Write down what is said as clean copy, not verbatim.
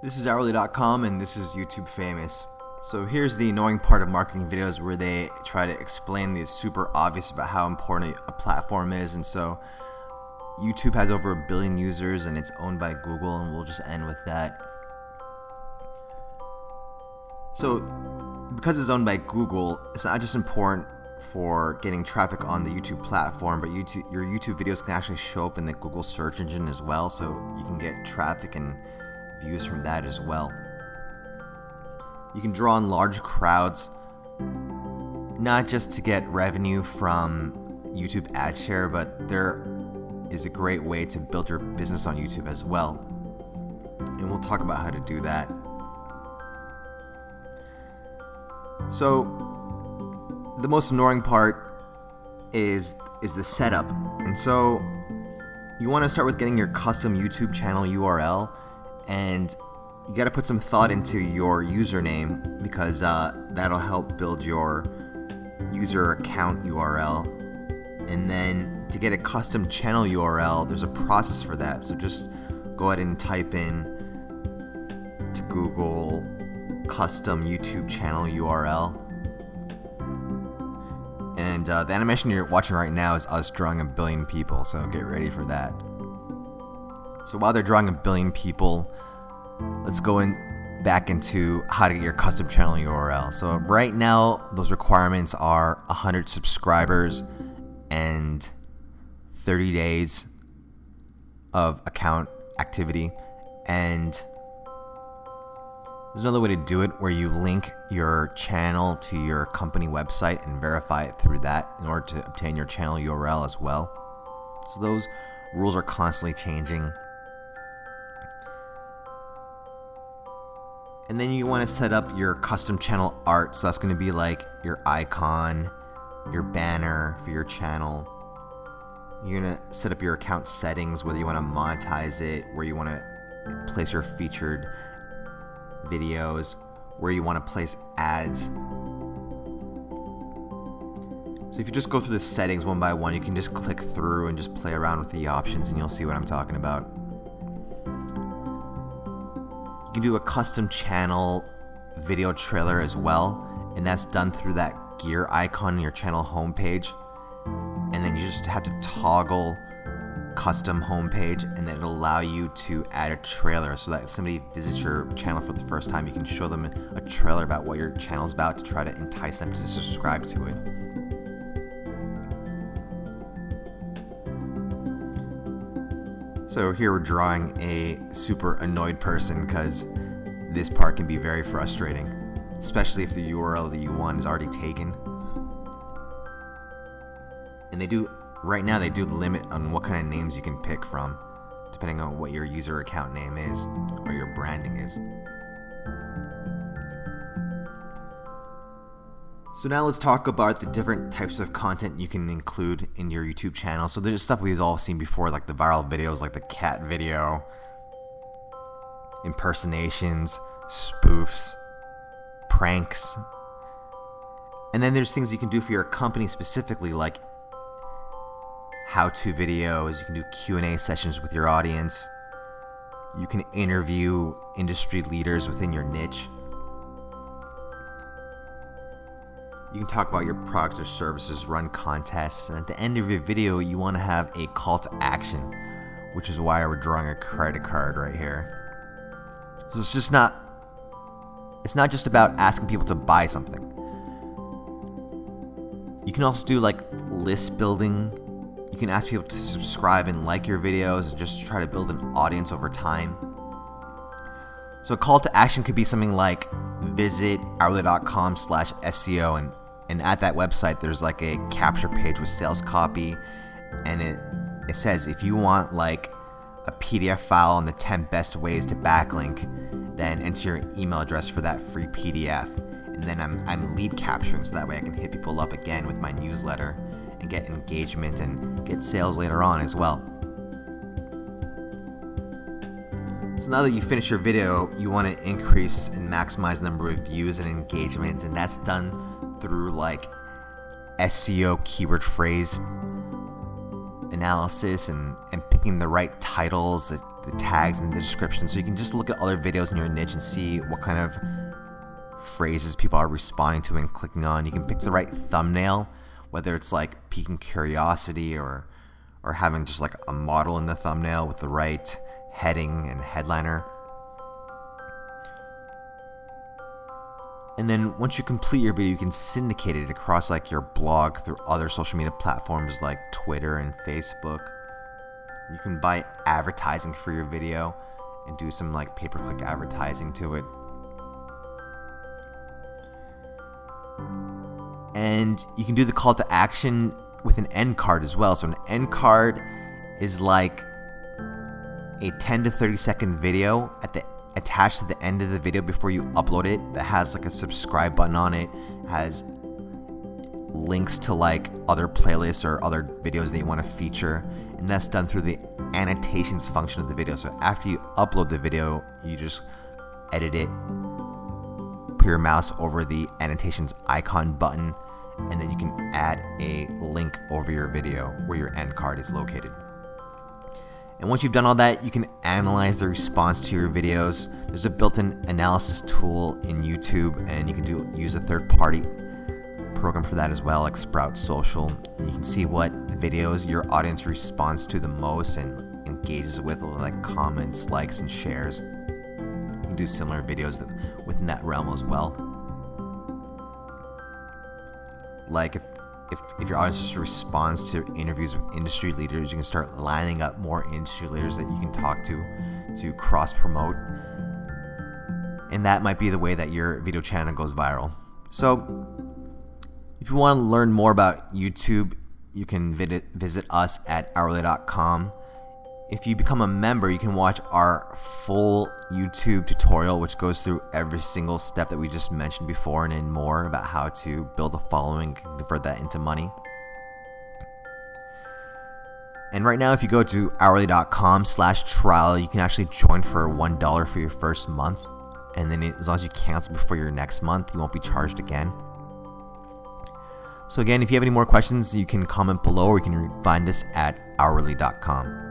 This is hourly.com and this is YouTube Famous. So here's the annoying part of marketing videos where they try to explain the super obvious about how important a platform is. And so YouTube has over 1 billion users and it's owned by Google, and we'll just end with that. So because it's owned by Google, it's not just important for getting traffic on the YouTube platform, but your YouTube videos can actually show up in the Google search engine as well, so you can get traffic and views from that as well. You can draw in large crowds, not just to get revenue from YouTube ad share, but there is a great way to build your business on YouTube as well. And we'll talk about how to do that. So the most annoying part is the setup. And so you want to start with getting your custom YouTube channel URL, and you got to put some thought into your username, because that'll help build your user account URL. And then to get a custom channel URL, there's a process for that. So just go ahead and type in to Google custom YouTube channel URL. And the animation you're watching right now is us drawing 1 billion people, so get ready for that. So while they're drawing 1 billion people, let's go back into how to get your custom channel URL. So right now, those requirements are 100 subscribers and 30 days of account activity. And there's another way to do it where you link your channel to your company website and verify it through that in order to obtain your channel URL as well. So those rules are constantly changing. And then you want to set up your custom channel art. So that's going to be like your icon, your banner for your channel. You're going to set up your account settings, whether you want to monetize it, where you want to place your featured videos, where you want to place ads. So if you just go through the settings one by one, you can just click through and just play around with the options, and you'll see what I'm talking about. You can do a custom channel video trailer as well, and that's done through that gear icon on your channel homepage. And then you just have to toggle custom homepage, and then it'll allow you to add a trailer, so that if somebody visits your channel for the first time, you can show them a trailer about what your channel's about to try to entice them to subscribe to it. So here we're drawing a super annoyed person, because this part can be very frustrating, especially if the URL that you want is already taken. And right now they do limit on what kind of names you can pick from, depending on what your user account name is or your branding is. So now let's talk about the different types of content you can include in your YouTube channel. So there's stuff we've all seen before, like the viral videos, like the cat video, impersonations, spoofs, pranks. And then there's things you can do for your company specifically, like how-to videos. You can do Q&A sessions with your audience. You can interview industry leaders within your niche. You can talk about your products or services, run contests, and at the end of your video, you want to have a call to action, which is why we're drawing a credit card right here. So it's not just about asking people to buy something. You can also do like list building. You can ask people to subscribe and like your videos and just try to build an audience over time. So a call to action could be something like visit hourly.com/SEO, and at that website there's like a capture page with sales copy, and it says if you want like a PDF file on the 10 best ways to backlink, then enter your email address for that free PDF. And then I'm lead capturing, so that way I can hit people up again with my newsletter and get engagement and get sales later on as well. So now that you finish your video, you want to increase and maximize the number of views and engagement, and that's done through like SEO keyword phrase analysis and picking the right titles, the tags, and the description. So you can just look at other videos in your niche and see what kind of phrases people are responding to and clicking on. You can pick the right thumbnail, whether it's like piquing curiosity or having just like a model in the thumbnail with the right heading and headliner. And then once you complete your video, you can syndicate it across like your blog through other social media platforms like Twitter and Facebook. You can buy advertising for your video and do some like pay-per-click advertising to it. And you can do the call to action with an end card as well. So an end card is like a 10 to 30 second video attached to the end of the video before you upload it, that has like a subscribe button on it, has links to like other playlists or other videos that you want to feature, and that's done through the annotations function of the video. So after you upload the video, you just edit it, put your mouse over the annotations icon button, and then you can add a link over your video where your end card is located. And once you've done all that, you can analyze the response to your videos. There's a built-in analysis tool in YouTube, and you can use a third-party program for that as well, like Sprout Social. And you can see what videos your audience responds to the most and engages with like comments, likes, and shares. You can do similar videos within that realm as well. Like if your audience just responds to interviews with industry leaders, you can start lining up more industry leaders that you can talk to cross promote, and that might be the way that your video channel goes viral. So if you want to learn more about YouTube, you can visit us at hourly.com. If you become a member, you can watch our full YouTube tutorial, which goes through every single step that we just mentioned before and then more about how to build a following and convert that into money. And right now, if you go to hourly.com/trial, you can actually join for $1 for your first month. And then as long as you cancel before your next month, you won't be charged again. So again, if you have any more questions, you can comment below, or you can find us at hourly.com.